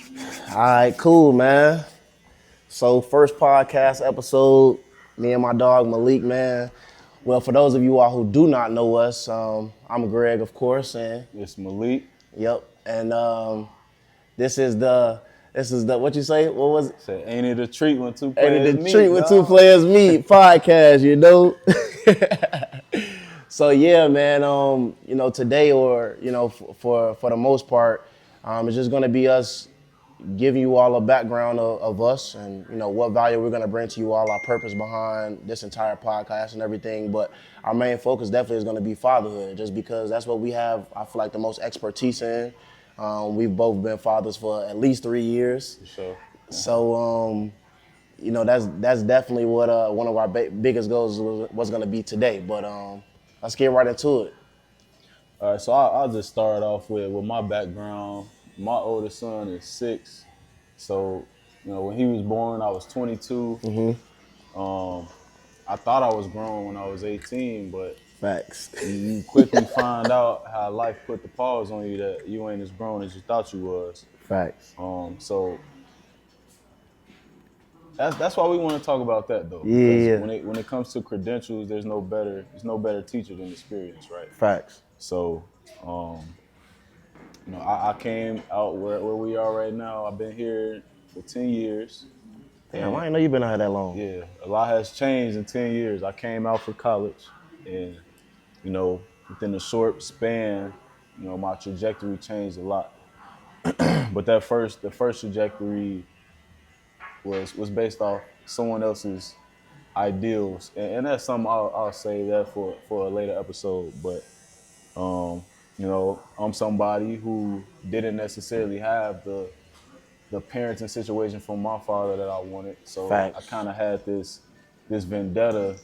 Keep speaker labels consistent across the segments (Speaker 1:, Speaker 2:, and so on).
Speaker 1: All right, cool, man. So first podcast episode, me and my dog Malik, man. Well, for those of you all who do not know us, I'm Greg, of course, and
Speaker 2: It's Malik.
Speaker 1: yep, and this is the what you say? What was it?
Speaker 2: Said, ain't it a treat when two
Speaker 1: And
Speaker 2: players
Speaker 1: the treat
Speaker 2: meet,
Speaker 1: when two
Speaker 2: dog?
Speaker 1: players meet podcast, you know. So yeah, man. Today or for the most part, it's just gonna be us giving you all a background of us and what value we're going to bring to you all, our purpose behind this entire podcast and everything. But our main focus definitely is going to be fatherhood, just because that's what we have, I feel like, the most expertise in. We've both been fathers for at least 3 years.
Speaker 2: For sure.
Speaker 1: So that's definitely what one of our biggest goals was going to be today. But let's get right into it.
Speaker 2: All right, so I'll just start off with my background. My oldest son is 6. So, when he was born, I was 22. I thought I was grown when I was 18, but
Speaker 1: Facts.
Speaker 2: you quickly find out how life put the pause on you that you ain't as grown as you thought you was.
Speaker 1: Facts.
Speaker 2: So that's why we want to talk about that though.
Speaker 1: Yeah.
Speaker 2: Because when it comes to credentials, there's no better teacher than experience, right?
Speaker 1: Facts.
Speaker 2: So, I came out where we are right now. I've been here for 10 years.
Speaker 1: Damn, I didn't know you've been out here that long.
Speaker 2: Yeah, a lot has changed in 10 years. I came out for college and, within a short span, my trajectory changed a lot. But the first trajectory was based off someone else's ideals. And that's something I'll say that for a later episode. But, I'm somebody who didn't necessarily have the parenting situation from my father that I wanted. So
Speaker 1: Facts.
Speaker 2: I kind of had this vendetta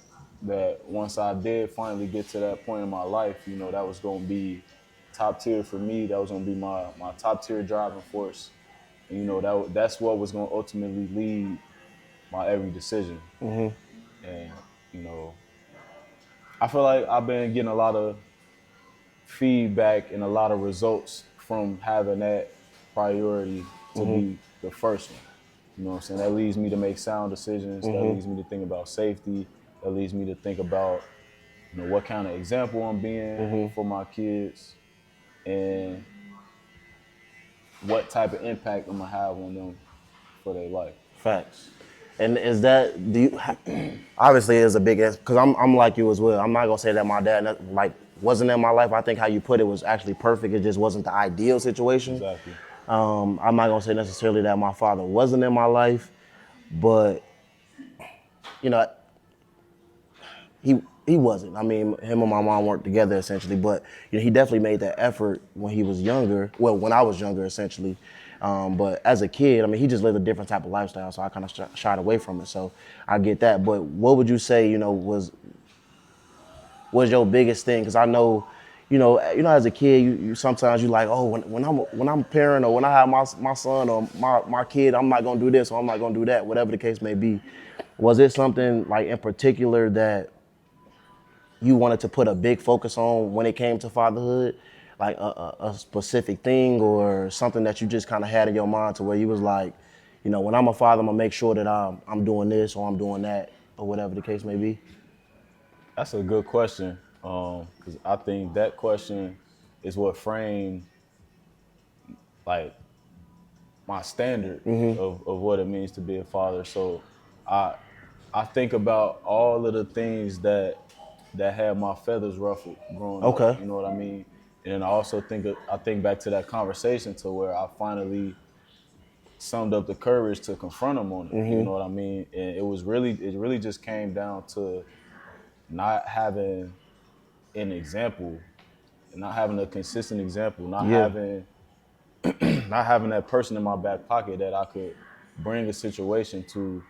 Speaker 2: that once I did finally get to that point in my life, that was going to be top tier for me. That was going to be my top tier driving force. And, that's what was going to ultimately lead my every decision. Mm-hmm. And, I feel like I've been getting a lot of feedback and a lot of results from having that priority to be the first one. You know what I'm saying? That leads me to make sound decisions. That leads me to think about safety. That leads me to think about, what kind of example I'm being for my kids and what type of impact I'm gonna have on them for their life.
Speaker 1: Facts. And is that, obviously it's a big answer, because I'm like you as well. I'm not gonna say that my dad wasn't in my life. I think how you put it was actually perfect. It just wasn't the ideal situation.
Speaker 2: Exactly.
Speaker 1: I'm not gonna say necessarily that my father wasn't in my life, but he wasn't. I mean, him and my mom weren't together essentially, but he definitely made that effort when he was younger. Well, when I was younger, essentially. But as a kid, I mean, he just lived a different type of lifestyle, so I kind of shied away from it. So I get that. But what would you say, was your biggest thing? Because I know, as a kid, you sometimes you like, oh, when I'm a parent or when I have my son or my kid, I'm not gonna do this or I'm not gonna do that, whatever the case may be. Was it something like in particular that you wanted to put a big focus on when it came to fatherhood? Like a specific thing or something that you just kind of had in your mind to where you was like, when I'm a father, I'm gonna make sure that I'm doing this or I'm doing that or whatever the case may be?
Speaker 2: That's a good question, because I think that question is what framed like my standard of what it means to be a father. So I think about all of the things that had my feathers ruffled growing up.
Speaker 1: Okay.
Speaker 2: You know what I mean? And I also think back to that conversation to where I finally summed up the courage to confront him on it. You know what I mean? And it really just came down to not having an example, not having a consistent example, not having that person in my back pocket that I could bring a situation to,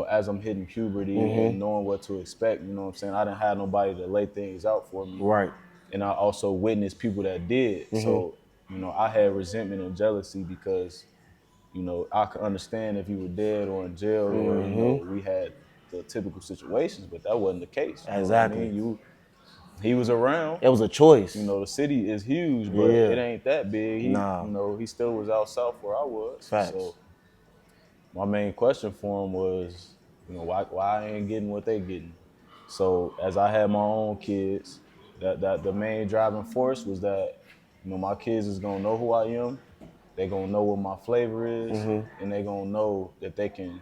Speaker 2: as I'm hitting puberty and knowing what to expect. You know what I'm saying? I didn't have nobody to lay things out for me.
Speaker 1: Right.
Speaker 2: And I also witnessed people that did. So, I had resentment and jealousy because, I could understand if you were dead or in jail or, we had the typical situations, but that wasn't the case.
Speaker 1: Exactly.
Speaker 2: You know what I mean? he was around.
Speaker 1: It was a choice.
Speaker 2: You know, the city is huge, but
Speaker 1: Yeah.
Speaker 2: it ain't that big.
Speaker 1: Nah.
Speaker 2: He still was out south where I was.
Speaker 1: Facts.
Speaker 2: So my main question for him was, why I ain't getting what they getting? So as I had my own kids, that the main driving force was that, my kids is gonna know who I am. They gonna know what my flavor is, and they gonna know that they can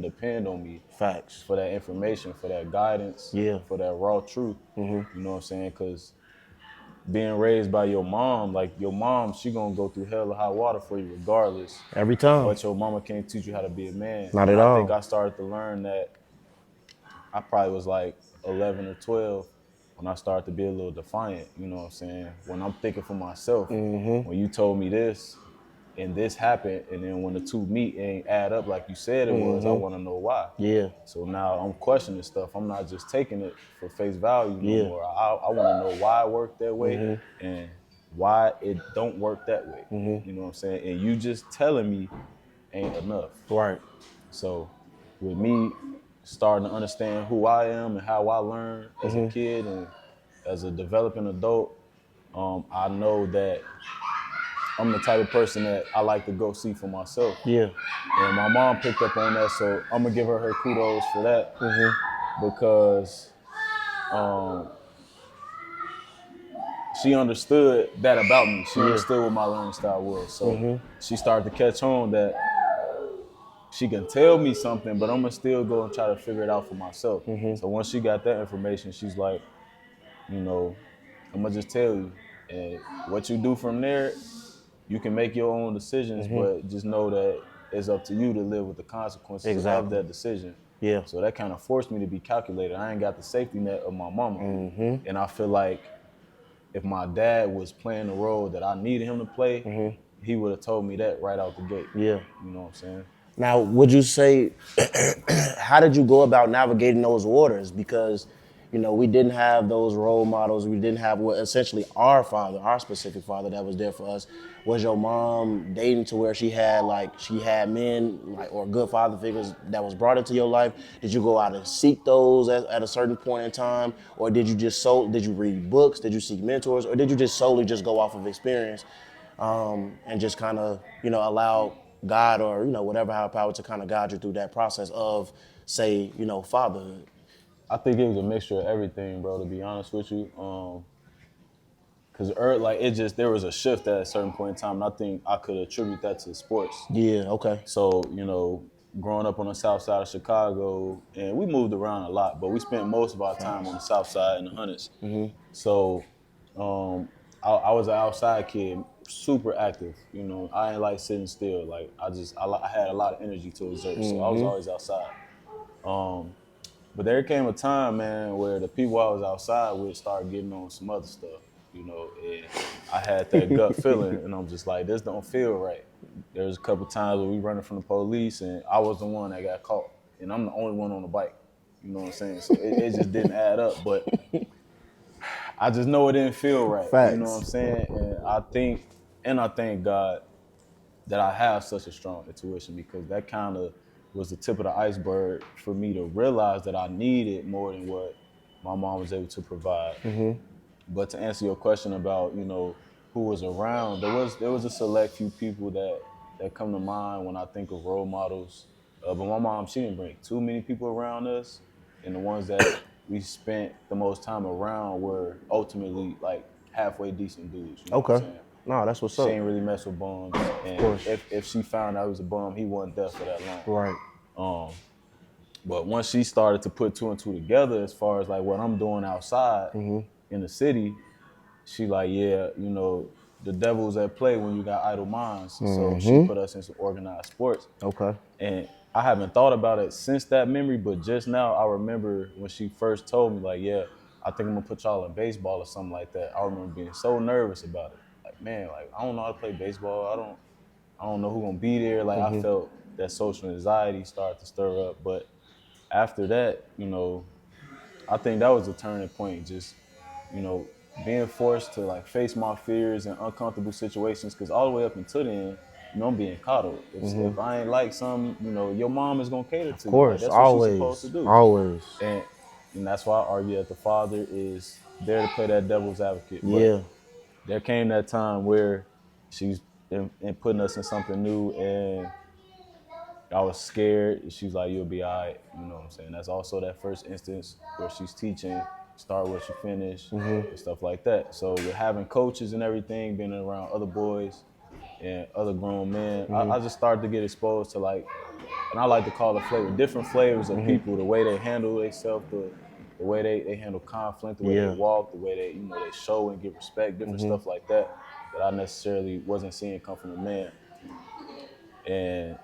Speaker 2: depend on me
Speaker 1: Facts.
Speaker 2: for that information, for that guidance,
Speaker 1: Yeah.
Speaker 2: for that raw truth. You know what I'm saying? Because being raised by your mom, like your mom, she gonna go through hell or high water for you regardless.
Speaker 1: Every time.
Speaker 2: But your mama can't teach you how to be a man.
Speaker 1: Not
Speaker 2: and
Speaker 1: at
Speaker 2: I
Speaker 1: all.
Speaker 2: think I started to learn that. I probably was like 11 or 12 when I started to be a little defiant. You know what I'm saying? When I'm thinking for myself, when you told me this and this happened, and then when the two meet, it ain't add up like you said it was. I want to know why.
Speaker 1: Yeah.
Speaker 2: So now I'm questioning stuff. I'm not just taking it for face value no
Speaker 1: Yeah.
Speaker 2: more. I want to know why it worked that way and why it don't work that way. You know what I'm saying? And you just telling me ain't enough.
Speaker 1: Right.
Speaker 2: So with me starting to understand who I am and how I learned as a kid and as a developing adult, I know that I'm the type of person that I like to go see for myself.
Speaker 1: Yeah.
Speaker 2: And my mom picked up on that, so I'm gonna give her kudos for that because she understood that about me. She understood what my learning style was. So she started to catch on that she can tell me something, but I'm gonna still go and try to figure it out for myself. So once she got that information, she's like, I'm gonna just tell you, and what you do from there, you can make your own decisions, but just know that it's up to you to live with the consequences of that decision.
Speaker 1: Yeah.
Speaker 2: So that kind of forced me to be calculated. I ain't got the safety net of my mama, and I feel like if my dad was playing the role that I needed him to play, he would have told me that right out the gate.
Speaker 1: Yeah.
Speaker 2: You know what I'm saying?
Speaker 1: Now, would you say, how did you go about navigating those waters? Because, we didn't have those role models. We didn't have what essentially our father, our specific father that was there for us. Was your mom dating to where she had men or good father figures that was brought into your life? Did you go out and seek those at a certain point in time? Or did you did you read books? Did you seek mentors? Or did you just solely just go off of experience and just kind of, allow God or, whatever higher power to kind of guide you through that process of, say, fatherhood?
Speaker 2: I think it was a mixture of everything, bro, to be honest with you. Cause there was a shift at a certain point in time, and I think I could attribute that to sports.
Speaker 1: Yeah, okay.
Speaker 2: So, growing up on the south side of Chicago, and we moved around a lot, but we spent most of our time on the south side in the hundreds. So I was an outside kid, super active. I ain't like sitting still. Like I had a lot of energy to exert, so I was always outside. But there came a time, man, where the people I was outside with started getting on some other stuff, and I had that gut feeling, and I'm just like, this don't feel right. There's a couple times where we running from the police, and I was the one that got caught, and I'm the only one on the bike. You know what I'm saying? So it just didn't add up, but I just know it didn't feel right.
Speaker 1: Facts.
Speaker 2: You know what I'm saying? And I thank God that I have such a strong intuition, because that kind of was the tip of the iceberg for me to realize that I needed more than what my mom was able to provide. But to answer your question about, who was around, there was a select few people that come to mind when I think of role models. But my mom, she didn't bring too many people around us, and the ones that we spent the most time around were ultimately like halfway decent dudes. You know what I'm saying?
Speaker 1: No, that's what's
Speaker 2: She
Speaker 1: up.
Speaker 2: ain't really mess with bums, and if she found out he was a bum, he wasn't there for that long.
Speaker 1: Right.
Speaker 2: But once she started to put two and two together, as far as like what I'm doing outside in the city, she like, yeah, the devil's at play when you got idle minds. So she put us in some organized sports.
Speaker 1: Okay.
Speaker 2: And I haven't thought about it since that memory, but just now I remember when she first told me, like, yeah, I think I'm gonna put y'all in baseball or something like that. I remember being so nervous about it. Like, man, like I don't know how to play baseball. I don't know who's gonna be there. Like I felt that social anxiety start to stir up. But after that, I think that was a turning point. Just, being forced to like face my fears in uncomfortable situations. Cause all the way up until then, I'm being coddled. If I ain't like something, your mom is gonna cater to you.
Speaker 1: Of course,
Speaker 2: Like, that's what she's supposed to do.
Speaker 1: always.
Speaker 2: And that's why I argue that the father is there to play that devil's advocate. But
Speaker 1: Yeah.
Speaker 2: there came that time where she's in putting us in something new, and I was scared. She's like, "You'll be all right." You know what I'm saying? That's also that first instance where she's teaching, start what you finish, and stuff like that. So with having coaches and everything, being around other boys and other grown men, I just started to get exposed to like, and I like to call it different flavors of people, the way they handle themselves, the way they handle conflict, the way they
Speaker 1: Yeah.
Speaker 2: walk, the way they they show and give respect, different stuff like that that I necessarily wasn't seeing come from a man, and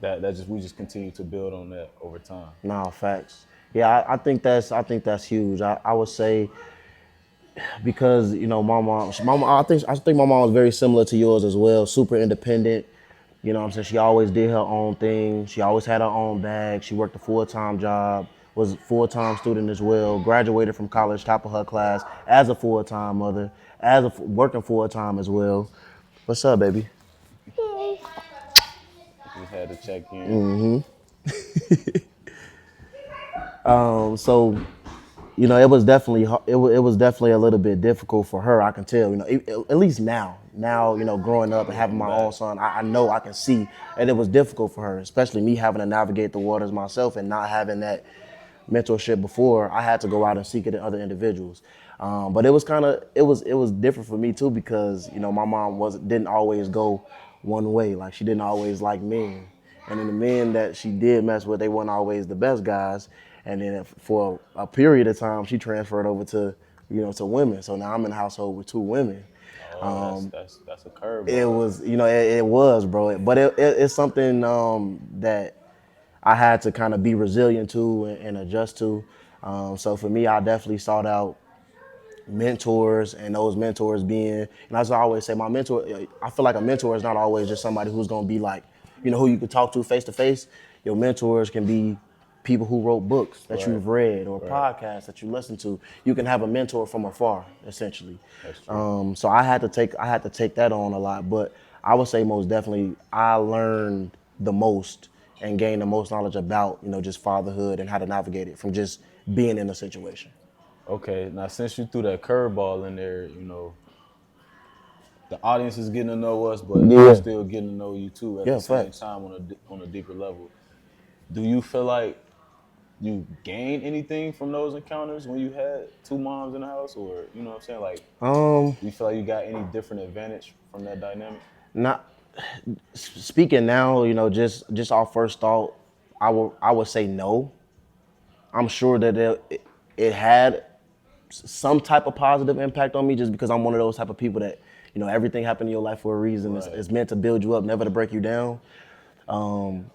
Speaker 2: that just we just continue to build on that over time.
Speaker 1: Nah, facts. Yeah, I think that's huge. I would say because my mom, I think my mom was very similar to yours as well. Super independent. You know what I'm saying? She always did her own thing. She always had her own bag. She worked a full-time job, was a full-time student as well, graduated from college, top of her class, as a full-time mother, working full-time as well. What's up, baby?
Speaker 2: Just had to check in.
Speaker 1: So it was definitely it was definitely a little bit difficult for her. I can tell, at least now, growing up and having my own son, I know I can see that it was difficult for her, especially me having to navigate the waters myself and not having that mentorship before. I had to go out and seek it in other individuals. But it was it was different for me too because my mom didn't always go one way. Like she didn't always like men, and then the men that she did mess with, they weren't always the best guys. And then for a period of time, she transferred over to to women. So now I'm in a household with two women.
Speaker 2: Oh, that's a
Speaker 1: It
Speaker 2: curveball.
Speaker 1: was it was, bro. But it's something that I had to kind of be resilient to and adjust to. So for me, I definitely sought out mentors, and those mentors being, and as I always say, my mentor, I feel like a mentor is not always just somebody who's going to be like, who you can talk to face to face. Your mentors can be people who wrote books that
Speaker 2: Right.
Speaker 1: you've read or
Speaker 2: Right.
Speaker 1: podcasts that you listen to. You can have a mentor from afar, essentially.
Speaker 2: That's true.
Speaker 1: So I had to take that on a lot, but I would say most definitely I learned the most and gained the most knowledge about just fatherhood and how to navigate it from just being in a situation.
Speaker 2: Okay, now since you threw that curveball in there, the audience is getting to know us, but we're
Speaker 1: Yeah.
Speaker 2: still getting to know you too at the
Speaker 1: Yeah,
Speaker 2: same
Speaker 1: facts.
Speaker 2: time on a deeper level. Do you feel like you gained anything from those encounters when you had two moms in the house, or you know what I'm saying? Like,
Speaker 1: Um,
Speaker 2: do you feel like you got any different advantage from that dynamic?
Speaker 1: Not speaking now, just our first thought, I would say no. I'm sure that it had some type of positive impact on me just because I'm one of those type of people that, everything happened in your life for a reason.
Speaker 2: Right.
Speaker 1: It's meant to build you up, never to break you down. And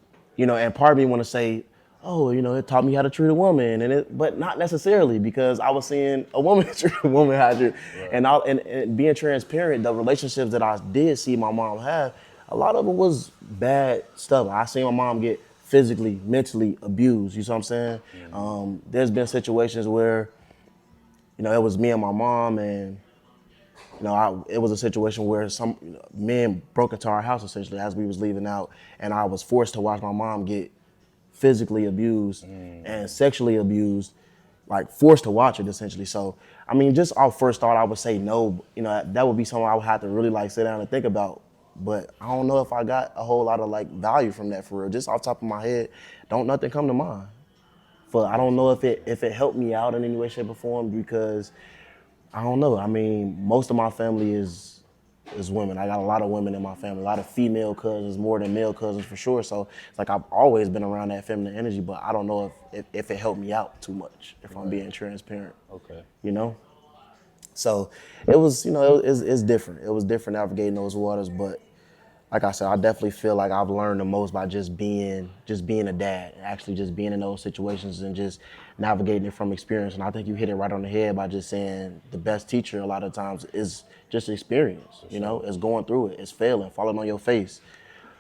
Speaker 1: part of me want to say, oh, it taught me how to treat a woman, but not necessarily because I was seeing a woman treat a woman how to treat,
Speaker 2: Right.
Speaker 1: and being transparent, the relationships that I did see my mom have, a lot of it was bad stuff. I seen my mom get physically, mentally abused. You see what I'm saying? There's been situations where, it was me and my mom, and it was a situation where some men broke into our house essentially as we was leaving out, and I was forced to watch my mom get physically abused and sexually abused, like forced to watch it essentially. So, I mean, just our first thought, I would say no. That would be something I would have to really like sit down and think about. But I don't know if I got a whole lot of like value from that for real. Just off the top of my head, don't nothing come to mind. I don't know if it helped me out in any way, shape, or form because I don't know. I mean, most of my family is women. I got a lot of women in my family, a lot of female cousins, more than male cousins for sure. So it's like I've always been around that feminine energy, but I don't know if it helped me out too much, if I'm being transparent,
Speaker 2: Okay.
Speaker 1: you know? So it was, it's different. It was different navigating those waters, but like I said, I definitely feel like I've learned the most by just being a dad, actually just being in those situations and just navigating it from experience. And I think you hit it right on the head by just saying the best teacher a lot of times is just experience, it's going through it, it's failing, falling on your face.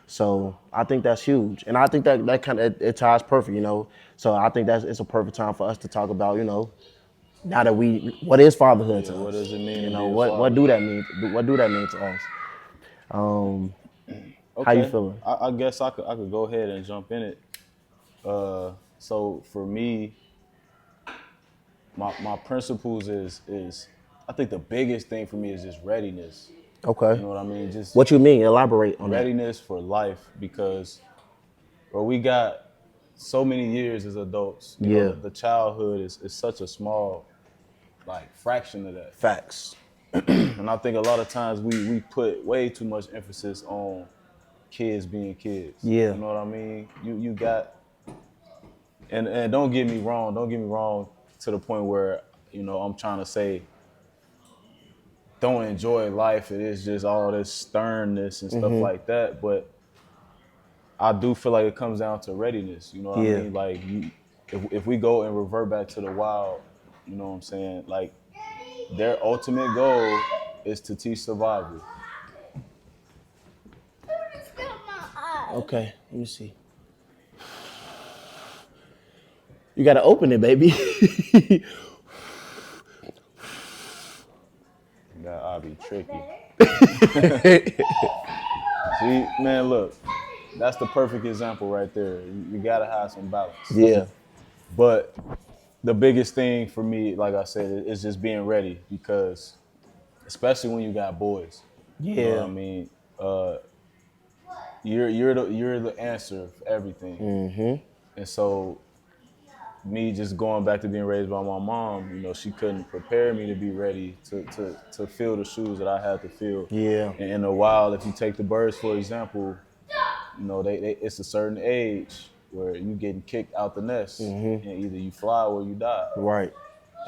Speaker 1: So I think that's huge. And I think that kind of, it ties perfect, So I think it's a perfect time for us to talk about, now that what is fatherhood to
Speaker 2: What
Speaker 1: us?
Speaker 2: does it mean to be a
Speaker 1: What
Speaker 2: father?
Speaker 1: do that mean? What do that mean to us? How you
Speaker 2: Okay.
Speaker 1: feeling?
Speaker 2: I guess I could go ahead and jump in it. So for me, my principles is I think the biggest thing for me is just readiness.
Speaker 1: Okay.
Speaker 2: You know what I mean? Just
Speaker 1: What you mean? Elaborate on that.
Speaker 2: readiness for life because bro, we got so many years as adults. You know,
Speaker 1: Yeah.
Speaker 2: the childhood is such a small like fraction of that.
Speaker 1: Facts.
Speaker 2: And I think a lot of times we put way too much emphasis on kids being kids.
Speaker 1: Yeah.
Speaker 2: You know what I mean? You got and don't get me wrong to the point where, you know, I'm trying to say don't enjoy life. It is just all this sternness and stuff like that. But I do feel like it comes down to readiness. You know what I
Speaker 1: Yeah.
Speaker 2: mean? Like if we go and revert back to the wild, you know what I'm saying? Like their ultimate goal is to teach survival.
Speaker 1: Okay. Let me see. You gotta open it, baby.
Speaker 2: That'll be tricky. See, man, look, that's the perfect example right there. You gotta have some balance.
Speaker 1: Yeah.
Speaker 2: But the biggest thing for me, like I said, is just being ready because, especially when you got boys, you know what I mean. You're the answer for everything. And so, me just going back to being raised by my mom, you know, she couldn't prepare me to be ready to fill the shoes that I had to fill.
Speaker 1: Yeah.
Speaker 2: And in a while, if you take the birds for example, you know, they it's a certain age where you getting kicked out the nest, and either you fly or you die.
Speaker 1: Right.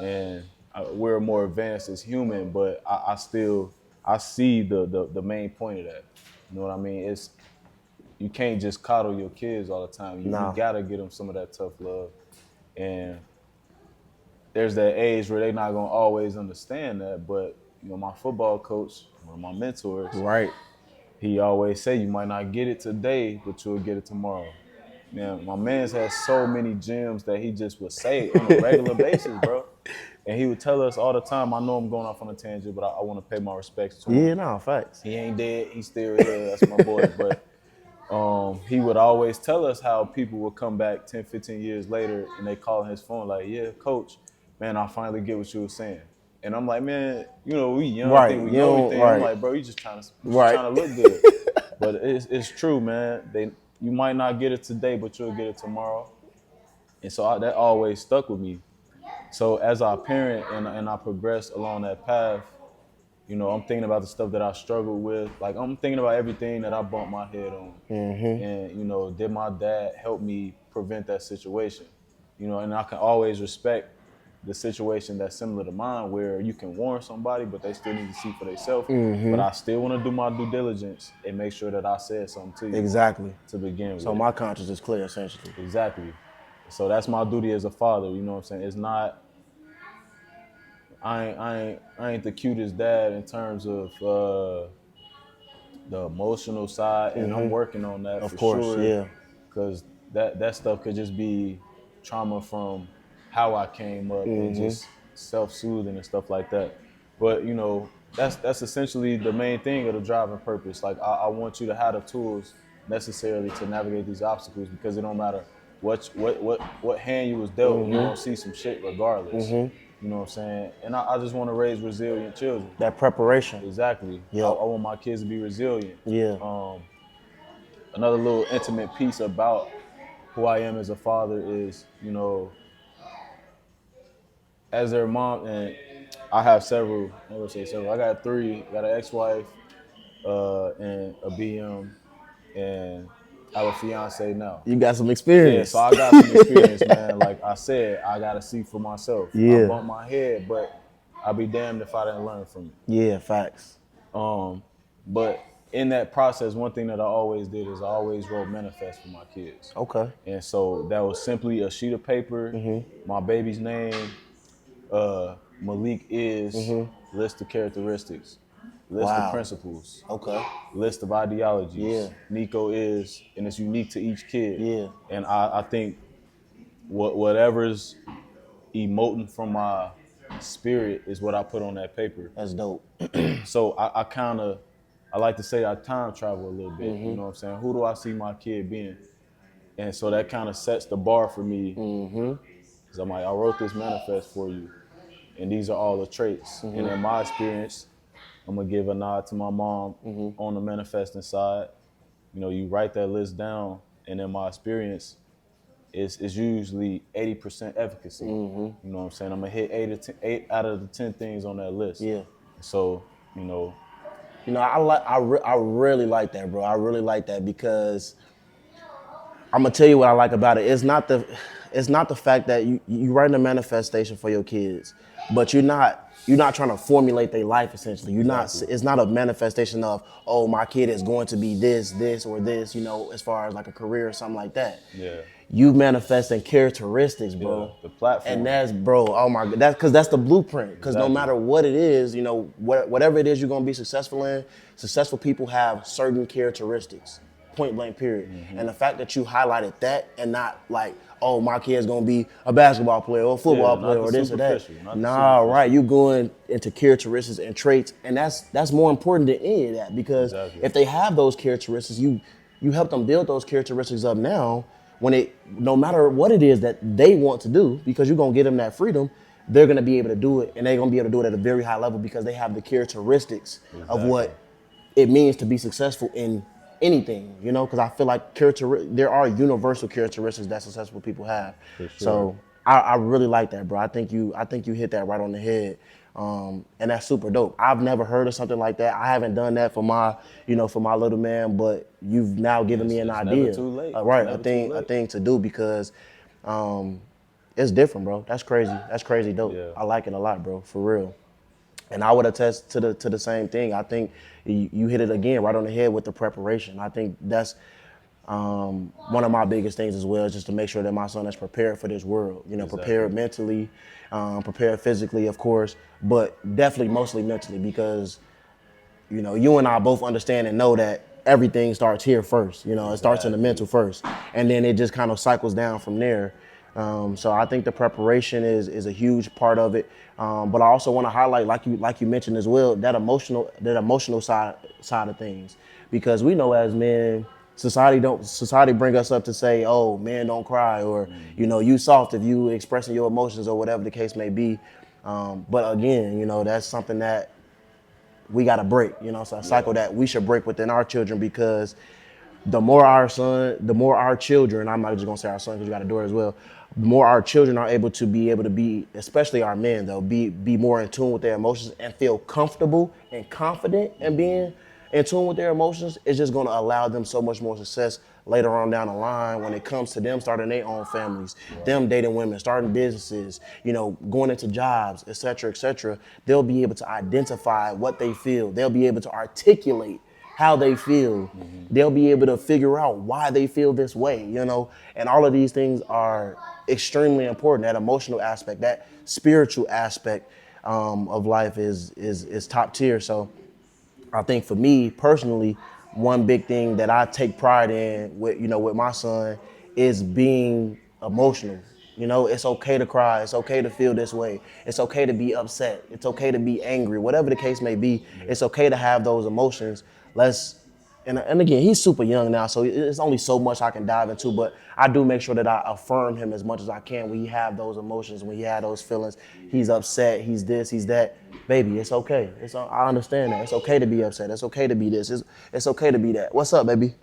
Speaker 2: And we're more advanced as human, but I still see the main point of that. You know what I mean? It's you can't just coddle your kids all the time. You gotta get them some of that tough love. And there's that age where they're not gonna always understand that. But you know, my football coach, one of my mentors,
Speaker 1: Right.
Speaker 2: he always say you might not get it today, but you'll get it tomorrow. Man, my man's has so many gems that he just would say on a regular basis, bro. And he would tell us all the time, I know I'm going off on a tangent, but I want to pay my respects to him.
Speaker 1: Yeah, no, facts.
Speaker 2: He ain't dead, he's still here, that's my boy. But he would always tell us how people would come back 10, 15 years later and they call his phone like, yeah, coach, man, I finally get what you were saying. And I'm like, man, you know, we young,
Speaker 1: Right.
Speaker 2: think we know everything.
Speaker 1: Right.
Speaker 2: I'm like, bro, you just trying to
Speaker 1: Right.
Speaker 2: look good. But it's true, man. You might not get it today, but you'll get it tomorrow. And so that always stuck with me. So as I parent and I progress along that path, you know, I'm thinking about the stuff that I struggled with. Like, I'm thinking about everything that I bumped my head on. And, you know, did my dad help me prevent that situation? You know, and I can always respect the situation that's similar to mine where you can warn somebody, but they still need to see for themselves. But I still want to do my due diligence and make sure that I said something to you.
Speaker 1: Exactly.
Speaker 2: To begin with.
Speaker 1: So my conscience is clear, essentially.
Speaker 2: Exactly. So that's my duty as a father, you know what I'm saying? It's not, I ain't the cutest dad in terms of the emotional side, and I'm working on that
Speaker 1: Of
Speaker 2: for
Speaker 1: course,
Speaker 2: sure.
Speaker 1: yeah.
Speaker 2: Because that stuff could just be trauma from how I came up and just self-soothing and stuff like that. But you know, that's essentially the main thing of the driving purpose. Like I want you to have the tools necessarily to navigate these obstacles because it don't matter what hand you was dealt, you're gonna see some shit regardless. You know what I'm saying? And I just want to raise resilient children.
Speaker 1: That preparation.
Speaker 2: Exactly.
Speaker 1: Yep.
Speaker 2: I want my kids to be resilient.
Speaker 1: Yeah.
Speaker 2: Another little intimate piece about who I am as a father is, you know, as their mom, and I have several, I would say several. I got three. I got an ex-wife and a BM, and I have a fiance now.
Speaker 1: You got some
Speaker 2: Yeah,
Speaker 1: experience.
Speaker 2: so I got some experience, man. Like I said, I got to see for myself.
Speaker 1: Yeah.
Speaker 2: I bumped my head, but I'd be damned if I didn't learn from it.
Speaker 1: Yeah, facts.
Speaker 2: But in that process, one thing that I always did is I always wrote manifest for my kids.
Speaker 1: Okay.
Speaker 2: And so that was simply a sheet of paper, my baby's name, Malik is, list of characteristics, list of principles,
Speaker 1: Okay.
Speaker 2: list of ideologies.
Speaker 1: Yeah.
Speaker 2: Nico is, and it's unique to each kid.
Speaker 1: Yeah.
Speaker 2: And I think whatever's emoting from my spirit is what I put on that paper.
Speaker 1: That's dope.
Speaker 2: So I like to say I time travel a little bit. You know what I'm saying? Who do I see my kid being? And so that kind of sets the bar for me. Because I'm like, I wrote this manifest for you. and these are all the traits. And in my experience, I'm gonna give a nod to my mom on the manifesting side. You know, you write that list down, and in my experience, it's usually 80% efficacy. You know what I'm saying? I'm gonna hit 8 out of the 10 things on that list.
Speaker 1: Yeah.
Speaker 2: So, you know,
Speaker 1: I really like that, bro. I really like that because I'm gonna tell you what I like about it. It's not the fact that you writing a manifestation for your kids, but you're not trying to formulate their life essentially. It's not a manifestation of, oh, my kid is going to be this or this, you know, as far as like a career or something like that.
Speaker 2: Yeah.
Speaker 1: You manifesting characteristics, bro.
Speaker 2: Yeah, the platform.
Speaker 1: And that's, bro, oh my God, that's the blueprint. Because no matter what it is, you know, whatever it is you're gonna be successful in, successful people have certain characteristics. Point blank, period. And the fact that you highlighted that and not like, oh, my kid's gonna be a basketball player or a football player or this or that. Nah, right. You going into characteristics and traits, and that's more important than any of that because if they have those characteristics, you help them build those characteristics up now. No matter what it is that they want to do, because you're gonna give them that freedom, they're gonna be able to do it, and they're gonna be able to do it at a very high level because they have the characteristics of what it means to be successful in anything, you know, because I feel like there are universal characteristics that successful people have.
Speaker 2: Sure.
Speaker 1: So I really like that, bro. I think you hit that right on the head. And that's super dope. I've never heard of something like that. I haven't done that for my little man, but you've now given me an idea.
Speaker 2: Never too late.
Speaker 1: Right, a thing to do because it's different, bro. That's crazy. That's crazy dope.
Speaker 2: Yeah.
Speaker 1: I like it a lot, bro, for real. And I would attest to the same thing. I think you hit it again right on the head with the preparation. I think that's one of my biggest things as well, is just to make sure that my son is prepared for this world. You know, prepared mentally, prepared physically, of course, but definitely mostly mentally because, you know, you and I both understand and know that everything starts here first. You know, it starts in the mental first, and then it just kind of cycles down from there. So I think the preparation is a huge part of it. But I also want to highlight, like you mentioned as well, that emotional side of things, because we know as men, society bring us up to say, oh, men don't cry, or you know, you soft if you expressing your emotions or whatever the case may be. But again, you know, that's something that we got to break. You know, it's a cycle that we should break within our children, because the more our children, I'm not just gonna say our son because you got a daughter as well, the more our children are able to be, especially our men though, be more in tune with their emotions and feel comfortable and confident in being in tune with their emotions, it's just gonna allow them so much more success later on down the line when it comes to them starting their own families, them dating women, starting businesses, you know, going into jobs, et cetera, et cetera. They'll be able to identify what they feel. They'll be able to articulate how they feel. They'll be able to figure out why they feel this way, you know? And all of these things are extremely important. That emotional aspect, that spiritual aspect of life is top tier. So I think for me personally, one big thing that I take pride in with my son is being emotional. You know, it's okay to cry. It's okay to feel this way. It's okay to be upset. It's okay to be angry. Whatever the case may be, it's okay to have those emotions. And again, he's super young now, so it's only so much I can dive into, but I do make sure that I affirm him as much as I can when he have those emotions, when he have those feelings. He's upset, he's this, he's that. Baby, it's okay. I understand that. It's okay to be upset. It's okay to be this. It's okay to be that. What's up, baby?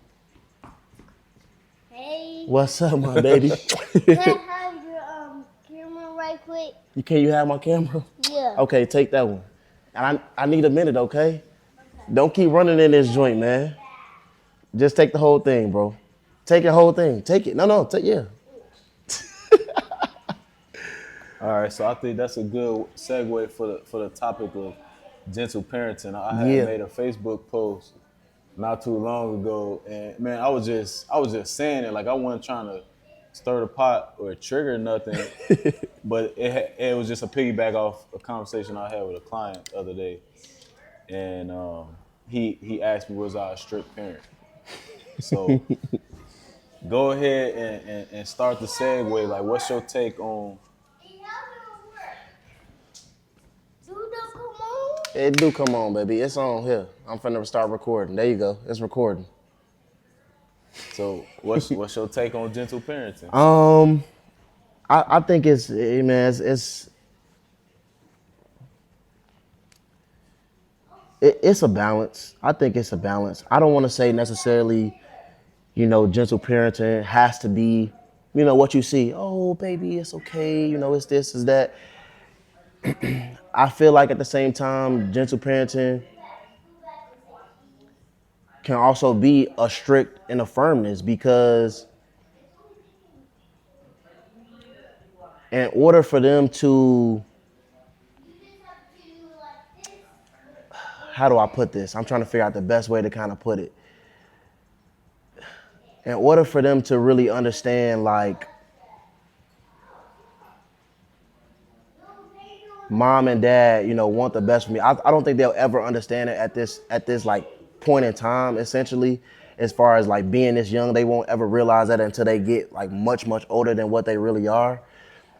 Speaker 3: Hey.
Speaker 1: What's up, my baby?
Speaker 3: Can I have your camera right quick?
Speaker 1: Can you have my camera?
Speaker 3: Yeah.
Speaker 1: Okay, take that one. And I need a minute, okay? Don't keep running in this joint, man. Just take the whole thing, bro. Take the whole thing. Take it. No, yeah.
Speaker 2: All right, so I think that's a good segue for the topic of gentle parenting. I had made a Facebook post not too long ago, and man, I was just saying it, like I wasn't trying to stir the pot or trigger nothing, but it was just a piggyback off a conversation I had with a client the other day, and he asked me, was I a strict parent? So go ahead and start the segue. Like, what's your take on?
Speaker 1: It do come on, baby. It's on here. I'm finna start recording. There you go. It's recording.
Speaker 2: So what's your take on gentle parenting?
Speaker 1: I think it's It's a balance. I think it's a balance. I don't want to say necessarily, gentle parenting has to be, what you see. Oh, baby, it's okay. It's this, it's that. I feel like at the same time, gentle parenting can also be a strict and a firmness because in order for them to, how do I put this? I'm trying to figure out the best way to kind of put it. In order for them to really understand, like, mom and dad, want the best for me. I don't think they'll ever understand it at this like point in time, essentially, as far as like being this young. They won't ever realize that until they get like much, much older than what they really are.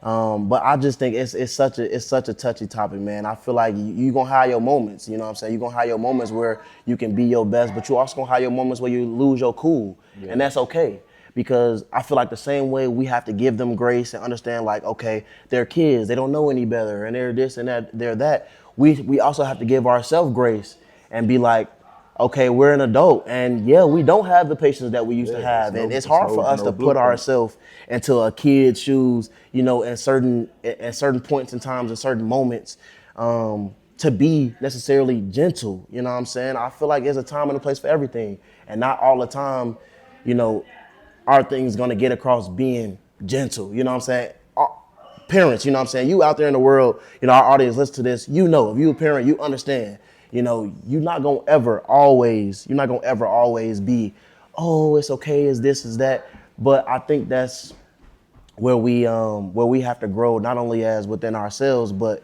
Speaker 1: But I just think it's such a touchy topic, man. I feel like you gonna have your moments, you know what I'm saying? You're gonna have your moments where you can be your best, but you also gonna have your moments where you lose your cool. Yeah. And that's okay. Because I feel like the same way we have to give them grace and understand, like, okay, they're kids, they don't know any better, and they're this and that, they're that. We also have to give ourselves grace and be like, okay, we're an adult, and yeah, we don't have the patience that we used to have, and it's hard for us to put ourselves into a kid's shoes, in certain points in times, in certain moments, to be necessarily gentle. You know what I'm saying? I feel like there's a time and a place for everything, and not all the time, are things gonna get across being gentle. You know what I'm saying? Parents, you know what I'm saying? You out there in the world, our audience listen to this, if you a parent, you understand. You're not gonna ever always be, oh, it's okay, is this, is that. But I think that's where we have to grow, not only as within ourselves, but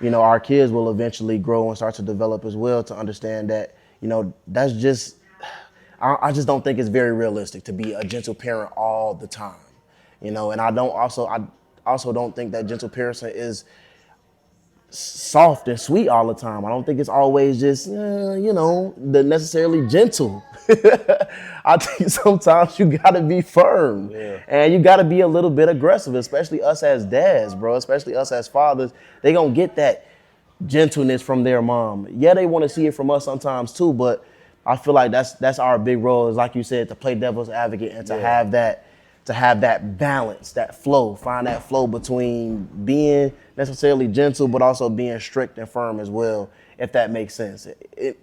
Speaker 1: our kids will eventually grow and start to develop as well, to understand that, that's just, I just don't think it's very realistic to be a gentle parent all the time. And I also don't think that gentle parenting is soft and sweet all the time. I don't think it's always just, the necessarily gentle. I think sometimes you gotta be firm, and you gotta be a little bit aggressive, especially us as dads, bro, especially us as fathers. They gonna get that gentleness from their mom. Yeah, they wanna see it from us sometimes too, but I feel like that's our big role, is like you said, to play devil's advocate and to have that balance, that flow, find that flow between being necessarily gentle, but also being strict and firm as well, if that makes sense.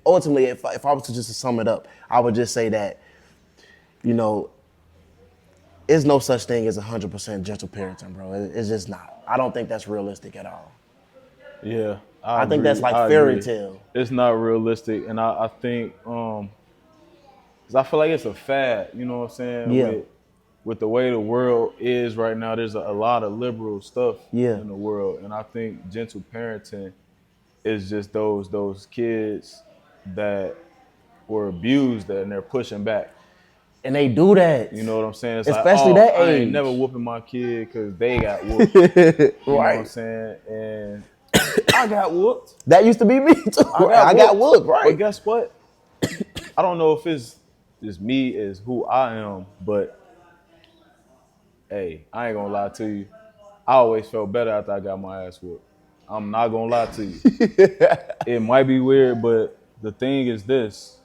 Speaker 1: Ultimately, if I was to just sum it up, I would just say that, there's no such thing as 100% gentle parenting, bro. It's just not. I don't think that's realistic at all.
Speaker 2: Yeah,
Speaker 1: I think that's like fairy tale.
Speaker 2: It's not realistic, and I think, 'cause I feel like it's a fad. You know what I'm saying?
Speaker 1: Yeah.
Speaker 2: With the way the world is right now, there's a lot of liberal stuff in the world, and I think gentle parenting is just those kids that were abused and they're pushing back.
Speaker 1: And they do that.
Speaker 2: You know what I'm saying? It's
Speaker 1: especially
Speaker 2: like,
Speaker 1: that
Speaker 2: I
Speaker 1: age.
Speaker 2: ain't never whooping my kid because they got whooped. You know what I'm saying? And I got whooped.
Speaker 1: That used to be me too. I got whooped, right?
Speaker 2: But guess what? I don't know if it's just me as who I am, but hey, I ain't gonna lie to you. I always felt better after I got my ass whooped. I'm not gonna lie to you. It might be weird, but the thing is this,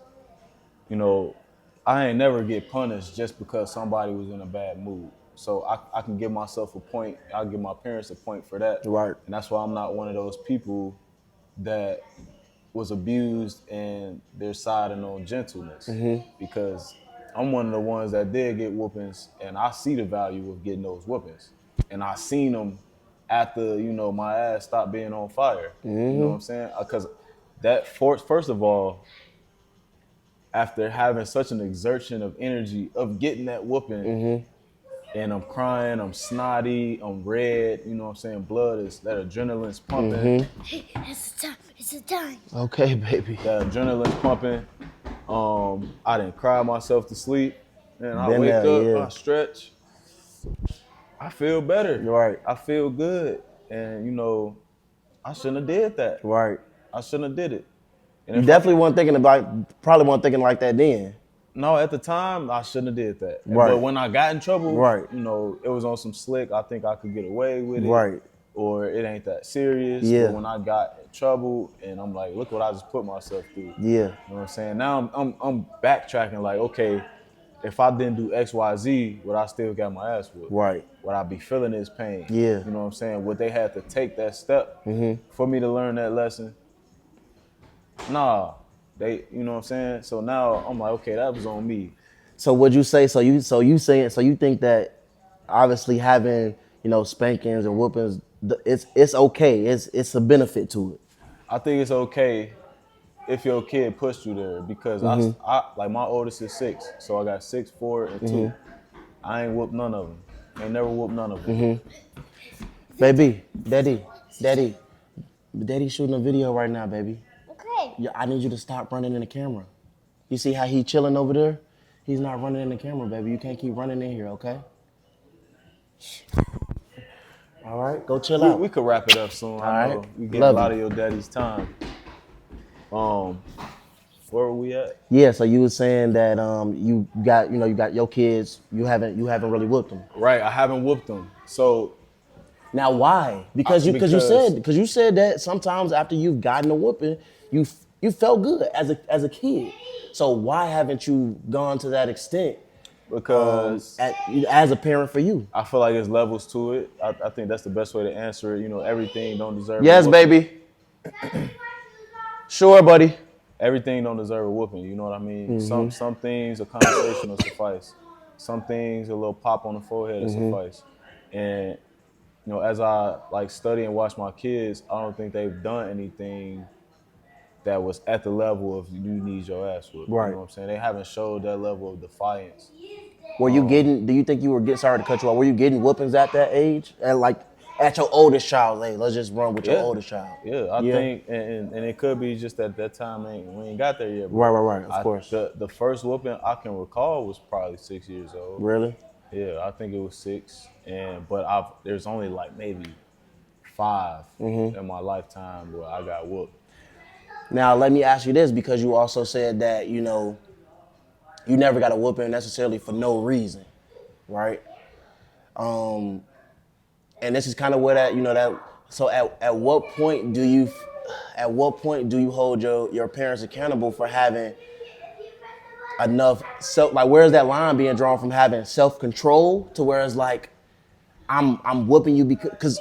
Speaker 2: I ain't never get punished just because somebody was in a bad mood. So I can give myself a point. I'll give my parents a point for that.
Speaker 1: Right.
Speaker 2: And that's why I'm not one of those people that was abused and they're siding on gentleness. Mm-hmm. Because I'm one of the ones that did get whoopings, and I see the value of getting those whoopings. And I seen them after, my ass stopped being on fire. Mm-hmm. You know what I'm saying? Because first of all, after having such an exertion of energy of getting that whooping, and I'm crying, I'm snotty, I'm red, you know what I'm saying? That adrenaline's pumping.
Speaker 3: Hey, it's the time.
Speaker 1: Okay, baby.
Speaker 2: That adrenaline's pumping. I didn't cry myself to sleep. And I wake up, I stretch. I feel better.
Speaker 1: Right.
Speaker 2: I feel good. And, I shouldn't have did that.
Speaker 1: Right.
Speaker 2: I shouldn't have did it. And
Speaker 1: you definitely weren't thinking like that then.
Speaker 2: No, at the time, I shouldn't have did that.
Speaker 1: Right.
Speaker 2: But when I got in trouble,
Speaker 1: right.
Speaker 2: It was on some slick. I think I could get away with it.
Speaker 1: Right.
Speaker 2: or it ain't that serious.
Speaker 1: Yeah.
Speaker 2: But when I got in trouble and I'm like, look what I just put myself through.
Speaker 1: Yeah.
Speaker 2: You know what I'm saying? Now I'm backtracking like, okay, if I didn't do X, Y, Z, would I still got my ass whooped?
Speaker 1: Right.
Speaker 2: Would I be feeling this pain?
Speaker 1: Yeah.
Speaker 2: You know what I'm saying? Would they have to take that step for me to learn that lesson? Nah. You know what I'm saying? So now I'm like, okay, that was on me.
Speaker 1: So would you say, so you think that obviously having, spankings and whoopings, it's okay. It's a benefit to it.
Speaker 2: I think it's okay if your kid pushed you there because I like my oldest is 6, so I got 6, 4, and 2. I ain't whooped none of them. Ain't never whooped none of them.
Speaker 1: Baby, daddy shooting a video right now, baby.
Speaker 3: Okay.
Speaker 1: Yeah, I need you to stop running in the camera. You see how he chilling over there? He's not running in the camera, baby. You can't keep running in here, okay? All right, go chill out.
Speaker 2: We could wrap it up soon. I know
Speaker 1: right.
Speaker 2: we get
Speaker 1: Love
Speaker 2: a lot
Speaker 1: you.
Speaker 2: of your daddy's time. Where were we at?
Speaker 1: Yeah, so you were saying that you got your kids. You haven't really whooped them.
Speaker 2: Right, I haven't whooped them. So
Speaker 1: Now why? Because you said that sometimes after you've gotten a whooping, you felt good as a kid. So why haven't you gone to that extent?
Speaker 2: because
Speaker 1: As a parent for you.
Speaker 2: I feel like there's levels to it. I think that's the best way to answer it. You know, everything don't deserve
Speaker 1: Yes,
Speaker 2: a whooping.
Speaker 1: baby. Sure, buddy.
Speaker 2: Everything don't deserve a whooping. You know what I mean? Some things a conversation will suffice. Some things a little pop on the forehead will suffice. And as I study and watch my kids, I don't think they've done anything that was at the level of you need your ass whooped.
Speaker 1: Right.
Speaker 2: You know what I'm saying? They haven't showed that level of defiance.
Speaker 1: Were you getting? Do you think you were getting? Sorry to cut you off. Were you getting whoopings at that age? At your oldest child's age? Let's just run with your oldest child.
Speaker 2: Yeah, I think, and it could be just at that time we ain't got there yet.
Speaker 1: Right. Of course.
Speaker 2: The first whooping I can recall was probably 6 years old.
Speaker 1: Really?
Speaker 2: Yeah, I think it was 6, but there's only maybe 5 in my lifetime where I got whooped.
Speaker 1: Now let me ask you this, because you also said that you never got a whooping necessarily for no reason, right? And this is kind of where that. So at what point do you hold your parents accountable for having enough where's that line being drawn from having self-control to where it's like I'm whooping you because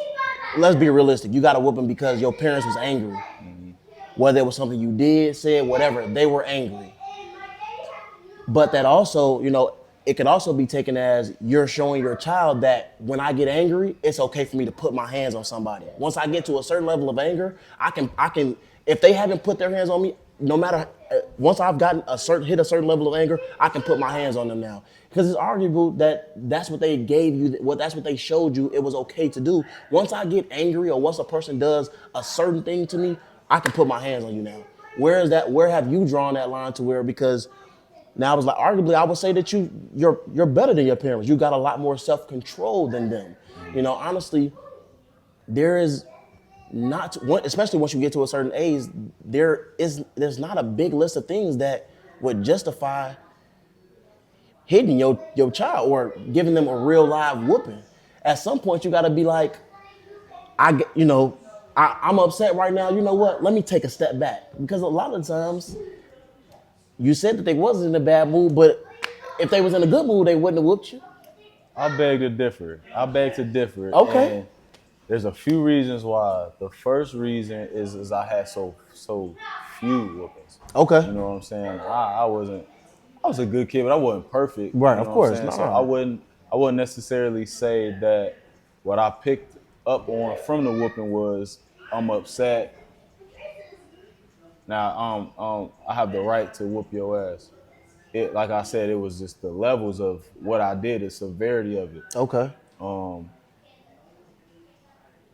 Speaker 1: let's be realistic, you got a whooping because your parents was angry. Whether it was something you did, said, whatever, they were angry. But that also, it could also be taken as you're showing your child that when I get angry, it's okay for me to put my hands on somebody. Once I get to a certain level of anger, I can, if they haven't put their hands on me, no matter, once I've hit a certain level of anger, I can put my hands on them now. Because it's arguable that that's what they gave you, that's what they showed you it was okay to do. Once I get angry or once a person does a certain thing to me, I can put my hands on you now. Where have you drawn that line to where, because now it's arguably I would say that you're better than your parents. You got a lot more self-control than them. Honestly, there's not, especially once you get to a certain age, there's not a big list of things that would justify hitting your child or giving them a real live whooping. At some point you gotta be like, I'm upset right now. You know what? Let me take a step back. Because a lot of times, you said that they wasn't in a bad mood, but if they was in a good mood, they wouldn't have whooped you.
Speaker 2: I beg to differ.
Speaker 1: Okay.
Speaker 2: And there's a few reasons why. The first reason is I had so few whoopings.
Speaker 1: Okay.
Speaker 2: You know what I'm saying? I was a good kid, but I wasn't perfect.
Speaker 1: Right,
Speaker 2: you know
Speaker 1: of course.
Speaker 2: what I'm saying?
Speaker 1: No.
Speaker 2: So I wouldn't necessarily say that what I picked up on from the whooping was I'm upset. Now I have the right to whoop your ass. Like I said, it was just the levels of what I did, the severity of it.
Speaker 1: Okay.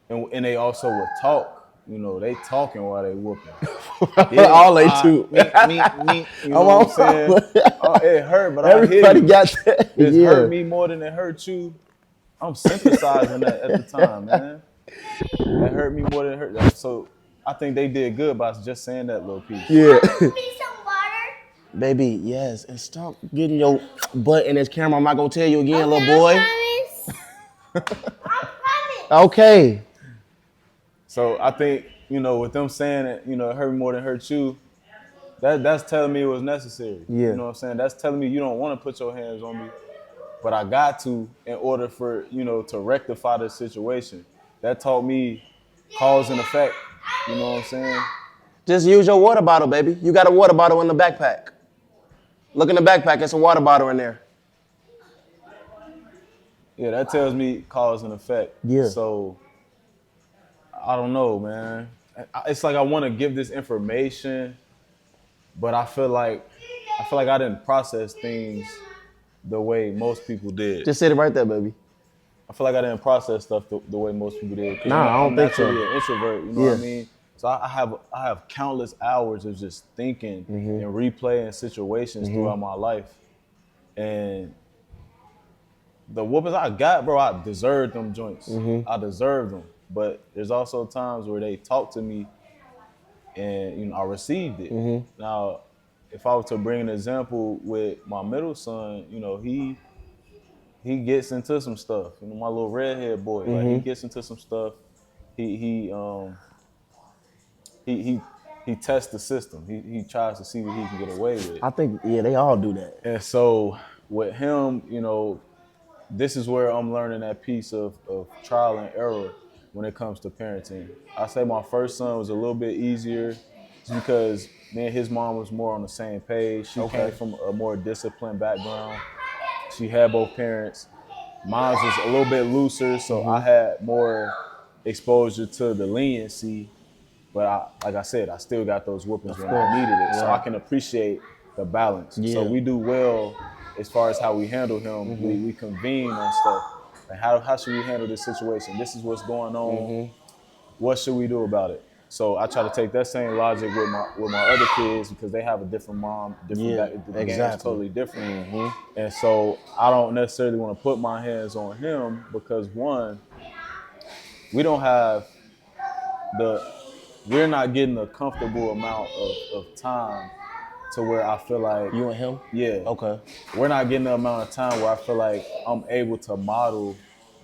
Speaker 2: And they also would talk. They talking while they whooping.
Speaker 1: All they do.
Speaker 2: Me. You know what I'm saying? It hurt, but
Speaker 1: Everybody
Speaker 2: I
Speaker 1: got that.
Speaker 2: It
Speaker 1: Yeah.
Speaker 2: hurt me more than it hurt you. I'm synthesizing that at the time, man. That hurt me more than it hurt them. So I think they did good by just saying that little piece.
Speaker 1: Yeah.
Speaker 3: Give me some water.
Speaker 1: Baby, yes. And stop getting your butt in this camera. I'm not going to tell you again,
Speaker 3: Okay,
Speaker 1: little boy.
Speaker 3: I promise. I promise.
Speaker 1: Okay.
Speaker 2: So I think, with them saying it, it hurt me more than hurt you, that's telling me it was necessary.
Speaker 1: Yeah.
Speaker 2: You know what I'm saying? That's telling me you don't want to put your hands on me, but I got to in order for, to rectify the situation. That taught me cause and effect. You know what I'm saying?
Speaker 1: Just use your water bottle, baby. You got a water bottle in the backpack. Look in the backpack. It's a water bottle in there.
Speaker 2: Yeah, that tells me cause and effect.
Speaker 1: Yeah.
Speaker 2: So I don't know, man. It's like I want to give this information, but I feel like I didn't process things the way most people did.
Speaker 1: Just sit it right there, baby.
Speaker 2: I feel like I didn't process stuff the way most people did.
Speaker 1: Nah, I don't think so.
Speaker 2: I'm naturally an introvert, you know what I mean? So I have countless hours of just thinking and replaying situations throughout my life. And the whoopings I got, bro, I deserved them joints. I deserved them. But there's also times where they talk to me and, I received it. Now, if I were to bring an example with my middle son, he gets into some stuff. My little redhead boy, like he gets into some stuff. He tests the system. He tries to see what he can get away with.
Speaker 1: I think, they all do that.
Speaker 2: And so with him, this is where I'm learning that piece of trial and error when it comes to parenting. I say my first son was a little bit easier just because me and his mom was more on the same page. She came from a more disciplined background. She had both parents. Mine was a little bit looser, so I had more exposure to the leniency. But like I said, I still got those whoopings when I needed it. So I can appreciate the balance.
Speaker 1: Yeah.
Speaker 2: So we do well as far as how we handle him. We convene on stuff. Like how should we handle this situation? This is what's going on. What should we do about it? So I try to take that same logic with my other kids because they have a different mom, different the game is totally different. And so I don't necessarily want to put my hands on him because one, we're not getting a comfortable amount of time to where I feel like
Speaker 1: You and him?
Speaker 2: Yeah.
Speaker 1: Okay.
Speaker 2: We're not getting the amount of time where I feel like I'm able to model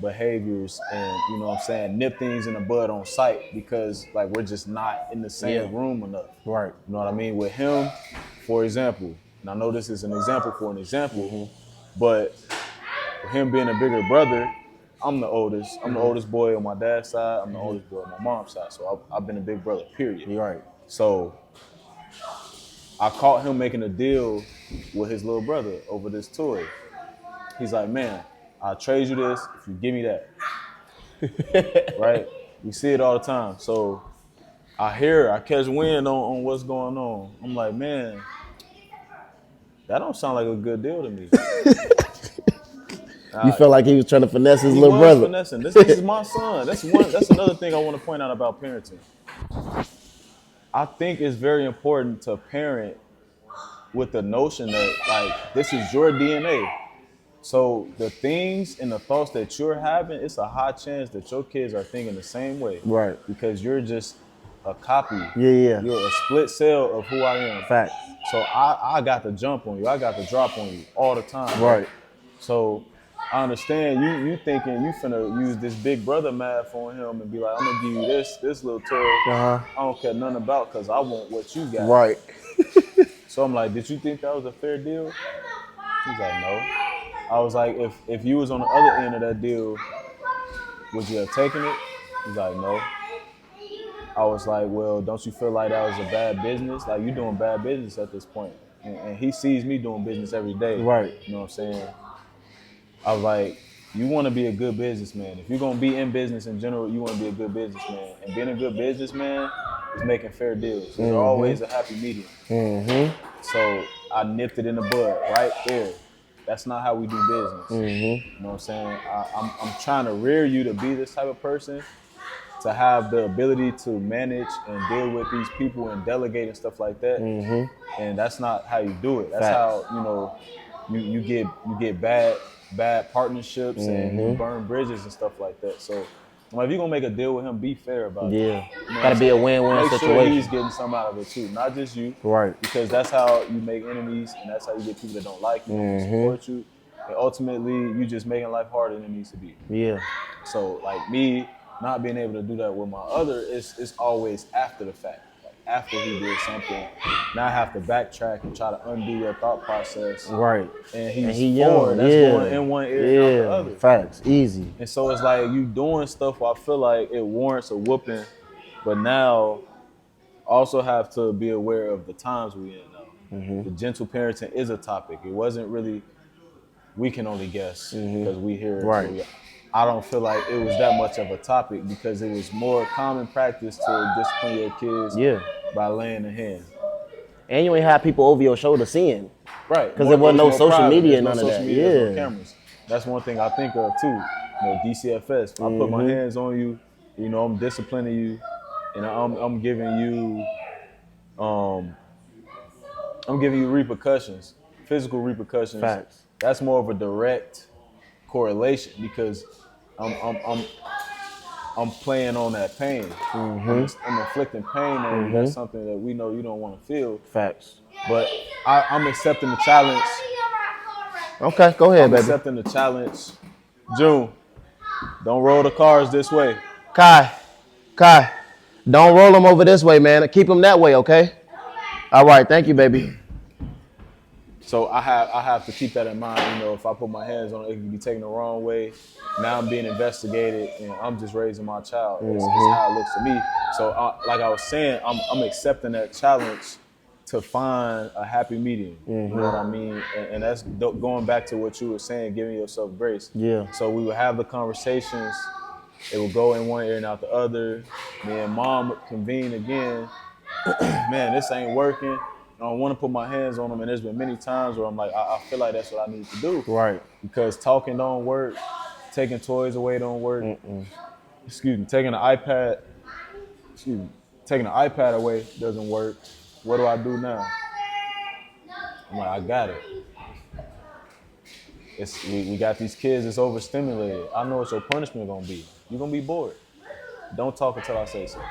Speaker 2: behaviors and, nip things in the bud on sight because like we're just not in the same room enough.
Speaker 1: Right.
Speaker 2: You know what I mean? With him, for example, and I know this is an example for an example, but with him being a bigger brother, I'm the oldest. I'm the oldest boy on my dad's side. I'm the oldest boy on my mom's side. So I've been a big brother, period.
Speaker 1: You're right.
Speaker 2: So I caught him making a deal with his little brother over this toy. He's like, man, I'll trade you this if you give me that. Right? We see it all the time. So I catch wind on what's going on. I'm like, man, that don't sound like a good deal to me.
Speaker 1: You felt like he was trying to finesse his little brother.
Speaker 2: Finessing. This is my son. That's another thing I want to point out about parenting. I think it's very important to parent with the notion that like this is your DNA. So the things and the thoughts that you're having, it's a high chance that your kids are thinking the same way.
Speaker 1: Right.
Speaker 2: Because you're just a copy.
Speaker 1: Yeah.
Speaker 2: You're a split cell of who I am.
Speaker 1: Fact.
Speaker 2: So I got the jump on you. I got the drop on you all the time.
Speaker 1: Right.
Speaker 2: So I understand you thinking you finna use this big brother math on him and be like, I'm gonna give you this little toy. I don't care nothing about because I want what you got.
Speaker 1: Right.
Speaker 2: So I'm like, did you think that was a fair deal? He's like, no. I was like, if you was on the other end of that deal, would you have taken it? He's like, no. I was like, well, don't you feel like that was a bad business? Like, you doing bad business at this point. And he sees me doing business every day.
Speaker 1: Right.
Speaker 2: You know what I'm saying? I was like, you want to be a good businessman. If you're going to be in business in general, you want to be a good businessman. And being a good businessman is making fair deals. There's always a happy medium. So I nipped it in the bud right there. That's not how we do business. You know what I'm saying? I'm trying to rear you to be this type of person, to have the ability to manage and deal with these people and delegate and stuff like that. And that's not how you do it. That's how, you get bad partnerships and you burn bridges and stuff like that. So if you're gonna make a deal with him, be fair about it.
Speaker 1: Yeah. Gotta be a win-win situation.
Speaker 2: Make sure he's getting something out of it too, not just you.
Speaker 1: Right.
Speaker 2: Because that's how you make enemies and that's how you get people that don't like you, don't support you. And ultimately, you just making life harder than it needs to be.
Speaker 1: Yeah.
Speaker 2: So like me, not being able to do that with my other, it's always after the fact. Like after he did something, now I have to backtrack and try to undo your thought process.
Speaker 1: Right.
Speaker 2: And he's
Speaker 1: he
Speaker 2: four.
Speaker 1: young.
Speaker 2: That's
Speaker 1: Yeah.
Speaker 2: going in one ear and out the other.
Speaker 1: Facts. Easy.
Speaker 2: And so it's like you doing stuff where I feel like it warrants a whooping, but now also have to be aware of the times we in now. The gentle parenting is a topic. It wasn't really, we can only guess because we hear it.
Speaker 1: Right.
Speaker 2: So I don't feel like it was that much of a topic because it was more common practice to discipline your kids by laying a hand.
Speaker 1: And you ain't have people over your shoulder seeing.
Speaker 2: Right.
Speaker 1: Because there wasn't no social
Speaker 2: private.
Speaker 1: media,
Speaker 2: There's
Speaker 1: none of
Speaker 2: social
Speaker 1: that.
Speaker 2: Media, there's
Speaker 1: Yeah.
Speaker 2: no cameras. That's one thing I think of too. DCFS. If I put my hands on you, I'm disciplining you, and I'm giving you repercussions, physical repercussions.
Speaker 1: Facts.
Speaker 2: That's more of a direct correlation because I'm playing on that pain. I'm inflicting pain on you. That's something that we know you don't want to feel.
Speaker 1: Facts.
Speaker 2: But I'm accepting the challenge.
Speaker 1: Okay, go ahead,
Speaker 2: I'm
Speaker 1: baby.
Speaker 2: accepting the challenge. June, don't roll the cars this way.
Speaker 1: Kai, don't roll them over this way, man. Keep them that way, okay? All right, thank you, baby.
Speaker 2: So I have to keep that in mind. If I put my hands on it, it can be taken the wrong way. Now I'm being investigated, and I'm just raising my child. It's how it looks to me. So like I was saying, I'm accepting that challenge to find a happy medium. You know what I mean? And that's going back to what you were saying, giving yourself grace.
Speaker 1: Yeah.
Speaker 2: So we would have the conversations. It would go in one ear and out the other. Me and mom would convene again. Man, this ain't working. I don't want to put my hands on them, and there's been many times where I'm like, I feel like that's what I need to do.
Speaker 1: Right.
Speaker 2: Because talking don't work, taking toys away don't work. Taking the iPad away doesn't work. What do I do now? I'm like, I got it. We got these kids that's overstimulated. I know what your punishment gonna be. You're gonna be bored. Don't talk until I say so.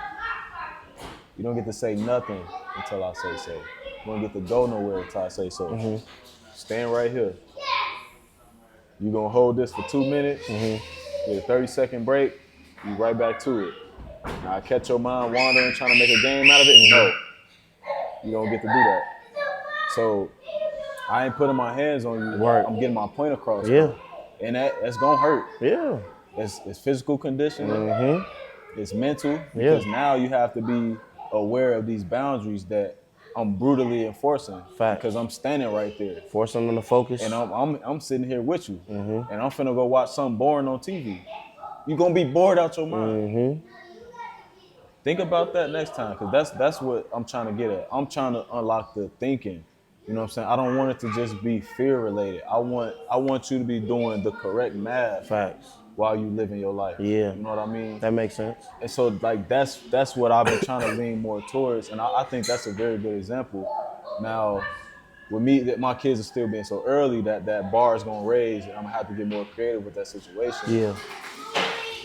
Speaker 2: You don't get to say nothing until I say so. You don't get to go nowhere until I say so. Stand right here. You're gonna hold this for 2 minutes, get a 30-second break, you right back to it. Now I catch your mind wandering, trying to make a game out of it. No, you don't get to do that. So I ain't putting my hands on you.
Speaker 1: Right.
Speaker 2: I'm getting my point across.
Speaker 1: Yeah.
Speaker 2: And that's gonna hurt.
Speaker 1: Yeah.
Speaker 2: It's physical conditioning. It's mental, because now you have to be aware of these boundaries that I'm brutally enforcing.
Speaker 1: Fact.
Speaker 2: Because I'm standing right there.
Speaker 1: Forcing them to focus.
Speaker 2: And I'm sitting here with you. And I'm finna go watch something boring on TV. You're gonna be bored out your mind. Think about that next time, because that's what I'm trying to get at. I'm trying to unlock the thinking. You know what I'm saying? I don't want it to just be fear related. I want you to be doing the correct math.
Speaker 1: Facts.
Speaker 2: While you living your life.
Speaker 1: Yeah.
Speaker 2: You know what I mean?
Speaker 1: That makes sense.
Speaker 2: And so like that's what I've been trying to lean more towards, and I think that's a very good example. Now, with me, that my kids are still being so early that bar is gonna raise, and I'm gonna have to get more creative with that situation.
Speaker 1: Yeah.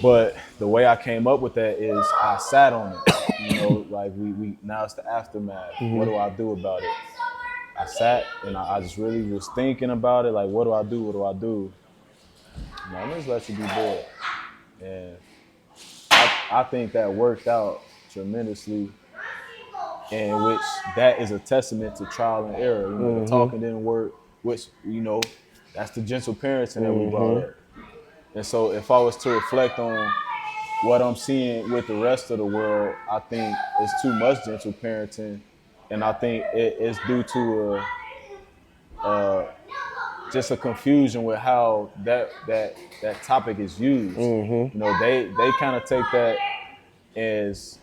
Speaker 2: But the way I came up with that is I sat on it. Like we now it's the aftermath. What do I do about it? I sat and I just really was thinking about it. Like, what do I do? What do I do? I'm just let you be bored. And I think that worked out tremendously, in which that is a testament to trial and error. The talking didn't work, which, that's the gentle parenting that we brought up. And so if I was to reflect on what I'm seeing with the rest of the world, I think it's too much gentle parenting. And I think it's due to just a confusion with how that topic is used. They kind of take that as,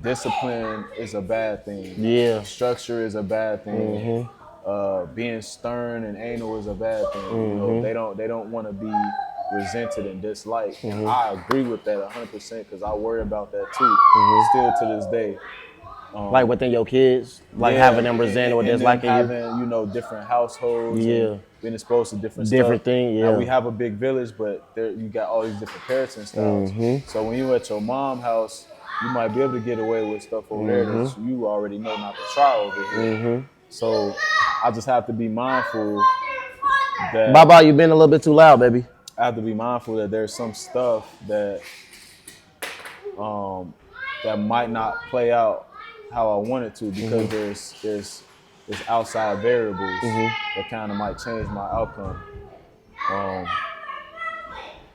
Speaker 2: discipline is a bad thing.
Speaker 1: Yeah.
Speaker 2: Structure is a bad thing. Being stern and anal is a bad thing. They don't want to be resented and disliked. And I agree with that 100% because I worry about that too. Still to this day.
Speaker 1: Like within your kids, having them resent or disliking you.
Speaker 2: Having, different households. And being exposed to different
Speaker 1: things.
Speaker 2: Now, we have a big village, but you got all these different parenting styles. So when you're at your mom's house, you might be able to get away with stuff over there that you already know not to try over here. So I just have to be mindful that.
Speaker 1: Baba, you been a little bit too loud, baby.
Speaker 2: I have to be mindful that there's some stuff that that might not play out how I want it to because there's outside variables that kind of might change my outcome.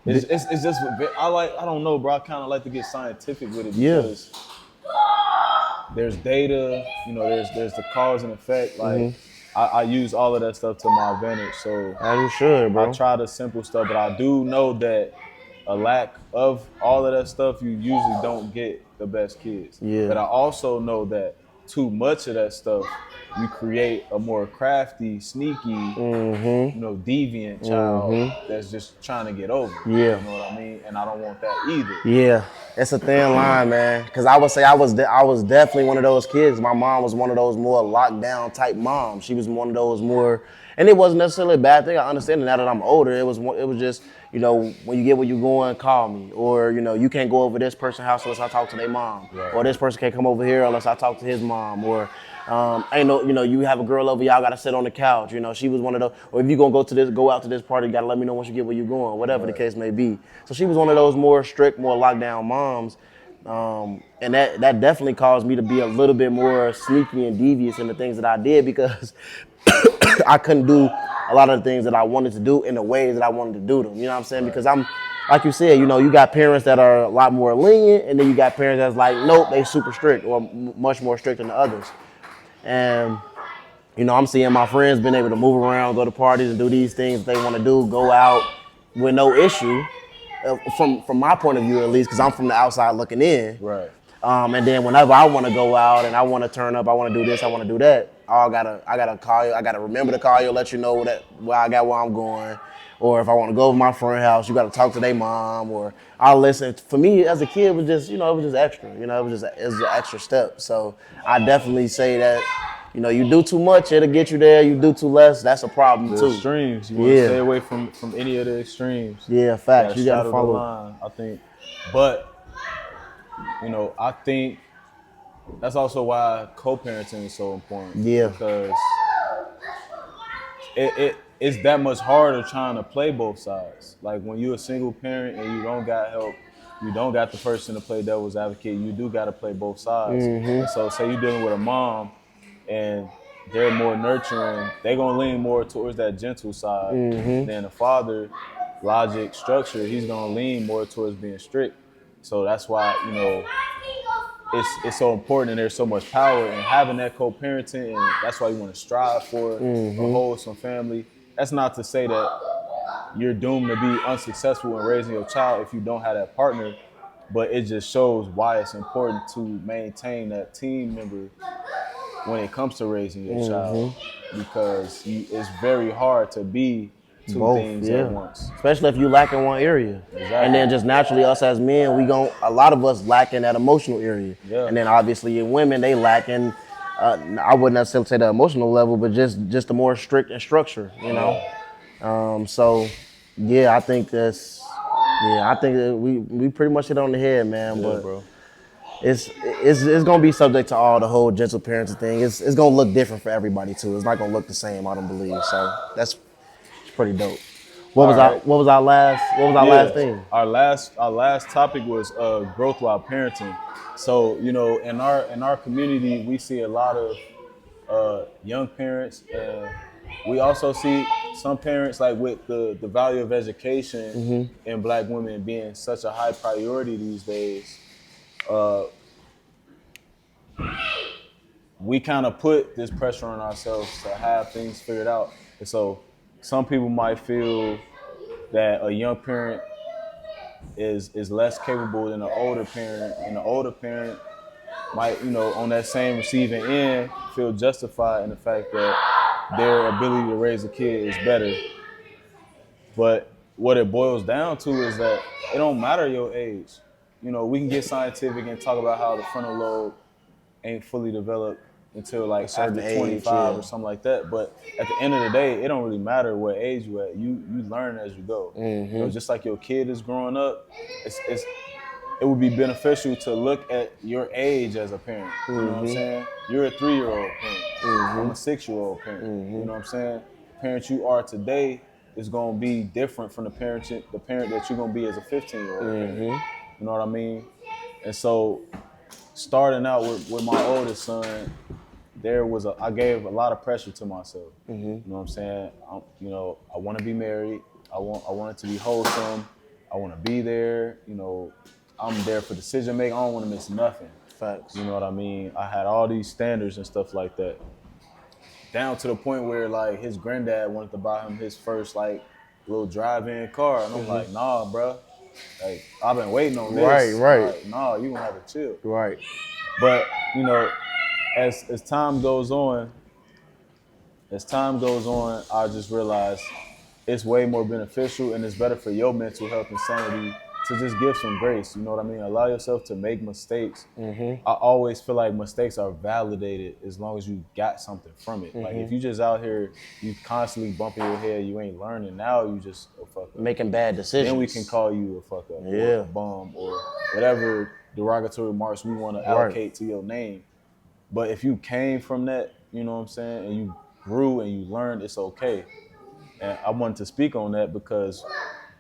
Speaker 2: It's just I don't know, bro. I kind of like to get scientific with it because there's data, there's the cause and effect. Like I use all of that stuff to my advantage. So
Speaker 1: As you should, bro.
Speaker 2: I try the simple stuff, but I do know that a lack of all of that stuff, you usually don't get the best kids.
Speaker 1: Yeah.
Speaker 2: But I also know that too much of that stuff, you create a more crafty, sneaky, deviant child that's just trying to get over.
Speaker 1: Yeah.
Speaker 2: You know what I mean? And I don't want that either.
Speaker 1: Yeah, it's a thin line, man. Because I would say I was definitely one of those kids. My mom was one of those more lockdown type moms. She was one of those more, and it wasn't necessarily a bad thing. I understand it now that I'm older. It was just, when you get where you're going, call me. Or, you can't go over this person's house unless I talk to their mom.
Speaker 2: Right.
Speaker 1: Or this person can't come over here unless I talk to his mom. Or, you have a girl over, y'all got to sit on the couch. She was one of those. Or if you're going to go out to this party, you got to let me know once you get where you're going, whatever the case may be. So she was one of those more strict, more lockdown moms. And that definitely caused me to be a little bit more sneaky and devious in the things that I did because I couldn't do a lot of the things that I wanted to do in the ways that I wanted to do them. You know what I'm saying? Because I'm, like you said, you got parents that are a lot more lenient, and then you got parents that's like, nope, they super strict or much more strict than the others. And, I'm seeing my friends being able to move around, go to parties and do these things that they want to do, go out with no issue, from my point of view at least, because I'm from the outside looking in.
Speaker 2: Right.
Speaker 1: And then whenever I want to go out and I want to turn up, I want to do this, I want to do that, I gotta call you. I gotta remember to call you, let you know where I'm going. Or if I want to go to my friend's house, you got to talk to their mom. Or I'll listen. For me, as a kid, it was just, it was just extra. It was an extra step. So I definitely say that, you do too much, it'll get you there. You do too less, that's a problem too.
Speaker 2: Extremes. You want to stay away from any of the extremes.
Speaker 1: Yeah, facts. You got to follow
Speaker 2: the line, I think. But I think that's also why co-parenting is so important.
Speaker 1: Yeah.
Speaker 2: Because it's that much harder trying to play both sides. Like when you're a single parent and you don't got help, you don't got the person to play devil's advocate, you do got to play both sides. And so say you're dealing with a mom and they're more nurturing, they're going to lean more towards that gentle side than a father, logic, structure, he's going to lean more towards being strict. So that's why, it's so important and there's so much power in having that co-parenting, and that's why you want to strive for a wholesome family. That's not to say that you're doomed to be unsuccessful in raising your child if you don't have that partner, but it just shows why it's important to maintain that team member when it comes to raising your child, because it's very hard to be two things at once.
Speaker 1: Especially if you lack in one area.
Speaker 2: Exactly.
Speaker 1: And then just naturally us as men, a lot of us lack in that emotional area. Yeah. And then obviously in women, they lack in, I wouldn't necessarily say the emotional level, but just the more strict and structure, So yeah, I think that we pretty much hit on the head, man.
Speaker 2: Yeah,
Speaker 1: but
Speaker 2: bro.
Speaker 1: It's gonna be subject to all the whole gentle parenting thing. It's gonna look different for everybody too. It's not gonna look the same, I don't believe. So that's pretty dope. What was our last thing?
Speaker 2: Our last topic was growth while parenting. So in our community, we see a lot of young parents, and we also see some parents like with the value of education in Black women being such a high priority these days. We kind of put this pressure on ourselves to have things figured out, and so some people might feel that a young parent is less capable than an older parent, and the older parent might, on that same receiving end, feel justified in the fact that their ability to raise a kid is better. But what it boils down to is that it don't matter your age. We can get scientific and talk about how the frontal lobe ain't fully developed until like after 25 or something like that. But at the end of the day, it don't really matter what age you at. You learn as you go. Just like your kid is growing up, it would be beneficial to look at your age as a parent. You know what I'm saying? You're a 3-year-old parent. I'm a 6-year-old parent. You know what I'm saying? The parent you are today is gonna be different from the parent that you're gonna be as a 15-year-old. You know what I mean? And so starting out with my oldest son, I gave a lot of pressure to myself. You know what I'm saying? I want to be married. I want it to be wholesome. I want to be there. I'm there for decision making. I don't want to miss nothing.
Speaker 1: Facts.
Speaker 2: You know what I mean? I had all these standards and stuff like that. Down to the point where like his granddad wanted to buy him his first like little drive-in car, and I'm like, nah, bro. Like I've been waiting on this.
Speaker 1: Right.
Speaker 2: Like, nah, you gonna have to chill.
Speaker 1: Right.
Speaker 2: But as time goes on, I just realized it's way more beneficial and it's better for your mental health and sanity to just give some grace. You know what I mean? Allow yourself to make mistakes. I always feel like mistakes are validated as long as you got something from it. Like if you just out here, you constantly bumping your head, you ain't learning. Now you just a fuck up.
Speaker 1: Making bad decisions.
Speaker 2: Then we can call you a fuck up, or
Speaker 1: Yeah.
Speaker 2: a bum, or whatever derogatory remarks we want to allocate to your name. But if you came from that, you know what I'm saying, and you grew and you learned, it's okay. And I wanted to speak on that because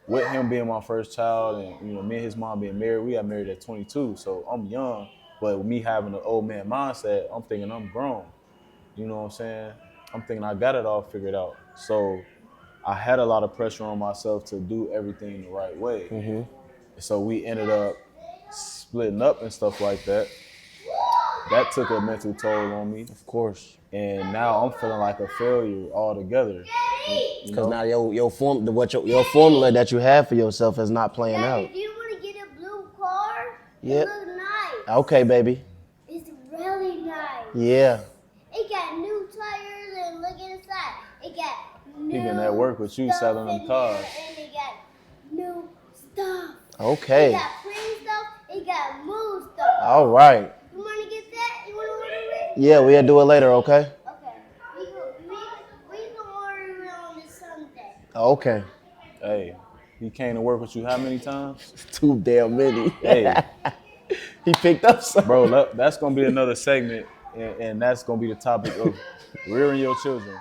Speaker 2: with him being my first child and me and his mom being married, we got married at 22, so I'm young, but with me having an old man mindset, I'm thinking I'm grown. You know what I'm saying? I'm thinking I got it all figured out. So I had a lot of pressure on myself to do everything the right way. So we ended up splitting up and stuff like that. That took a mental toll on me.
Speaker 1: Of course.
Speaker 2: And now I'm feeling like a failure altogether.
Speaker 1: Because now your formula that you have for yourself is not playing
Speaker 3: Daddy,
Speaker 1: out.
Speaker 3: do you want to get a blue car?
Speaker 1: Yep.
Speaker 3: It looks nice.
Speaker 1: Okay, baby.
Speaker 3: It's really nice.
Speaker 1: Yeah.
Speaker 3: It got new tires and look inside. It got new
Speaker 2: He been at work with you
Speaker 3: stuff
Speaker 2: selling them
Speaker 3: in
Speaker 2: cars.
Speaker 3: there, and it got new stuff.
Speaker 1: Okay.
Speaker 3: It got pretty stuff. It got move stuff.
Speaker 1: All right.
Speaker 3: You want to get that? You want to order it?
Speaker 1: Yeah, we'll do it later, okay?
Speaker 3: Okay. We can order it on this Sunday.
Speaker 1: Okay.
Speaker 2: Hey, he came to work with you how many times?
Speaker 1: Too damn many.
Speaker 2: Hey.
Speaker 1: He picked up some.
Speaker 2: Bro, that's going to be another segment, and that's going to be the topic of rearing your children.